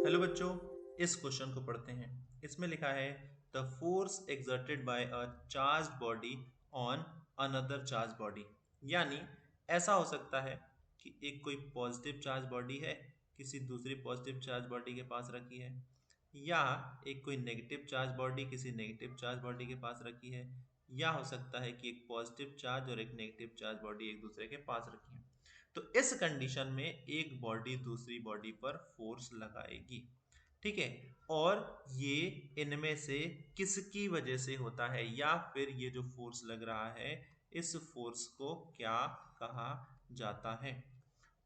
Hello बच्चों, इस question को पढ़ते हैं। इसमें लिखा है the force exerted by a charged body on another charge body. यानी ऐसा हो सकता है कि एक कोई पॉजिटिव चार्ज बॉडी है, किसी दूसरी पॉजिटिव चार्ज बॉडी के पास रखी है, या एक कोई नेगेटिव चार्ज बॉडी किसी नेगेटिव चार्ज बॉडी के पास रखी है, या हो सकता है कि एक पॉजिटिव चार्ज और एक नेगेटिव चार्ज बॉडी एक दूसरे के पास रखी है। तो इस कंडीशन में एक बॉडी दूसरी बॉडी पर फोर्स लगाएगी, ठीक है। और ये इनमें से किसकी वजह से होता है, या फिर ये जो फोर्स लग रहा है इस फोर्स को क्या कहा जाता है।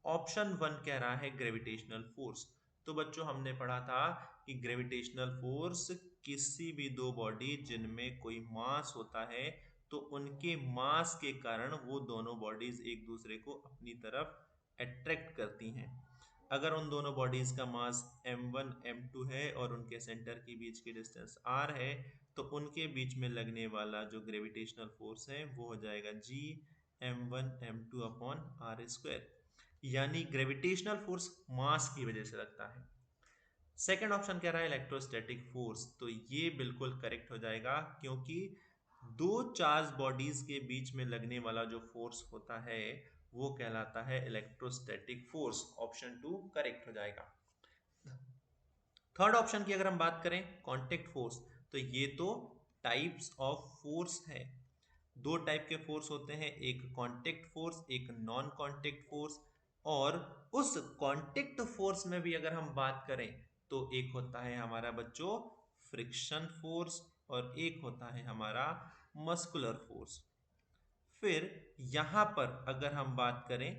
ऑप्शन वन कह रहा है ग्रेविटेशनल फोर्स। तो बच्चों हमने पढ़ा था कि ग्रेविटेशनल फोर्स किसी भी दो बॉडी जिनमें कोई मास होता है तो उनके मास के कारण वो दोनों बॉडीज एक दूसरे को अपनी तरफ अट्रैक्ट करती हैं। अगर उन दोनों बॉडीज का मास m1 m2 है और उनके सेंटर के बीच की डिस्टेंस r है, तो उनके बीच में लगने वाला जो ग्रेविटेशनल फोर्स है वो हो जाएगा g m1 m2 upon r square. यानी ग्रेविटेशनल फोर्स मास की वजह से लगता है। सेकेंड ऑप्शन कह रहा है इलेक्ट्रोस्टैटिक फोर्स। तो ये बिल्कुल करेक्ट हो जाएगा, क्योंकि दो चार्ज बॉडीज के बीच में लगने वाला जो फोर्स होता है वो कहलाता है electrostatic force. Option two correct हो जाएगा। थर्ड ऑप्शन की अगर हम बात करें कांटेक्ट फोर्स, तो ये तो टाइप्स ऑफ फोर्स है। दो टाइप के फोर्स होते हैं, एक कांटेक्ट फोर्स एक नॉन कांटेक्ट फोर्स। और उस कांटेक्ट फोर्स में भी अगर हम बात करें तो एक होता है हमारा बच्चों फ्रिक्शन फोर्स और एक होता है हमारा मस्कुलर फोर्स। फिर यहां पर अगर हम बात करें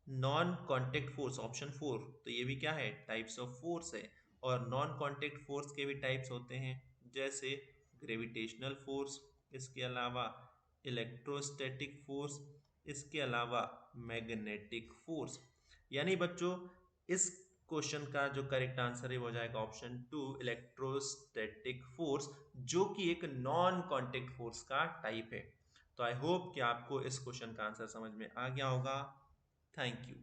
non contact force option four, तो ये भी क्या है टाइप्स ऑफ फोर्स है। और नॉन कांटेक्ट फोर्स के भी टाइप्स होते हैं, जैसे ग्रेविटेशनल फोर्स, इसके अलावा इलेक्ट्रोस्टैटिक फोर्स, इसके अलावा मैग्नेटिक फोर्स। यानी बच्चों इस क्वेश्चन का जो करेक्ट आंसर है वो हो जाएगा ऑप्शन टू इलेक्ट्रोस्टैटिक फोर्स, जो कि एक नॉन कांटेक्ट फोर्स का टाइप है। तो आई होप कि आपको इस क्वेश्चन का आंसर समझ में आ गया होगा। Thank you.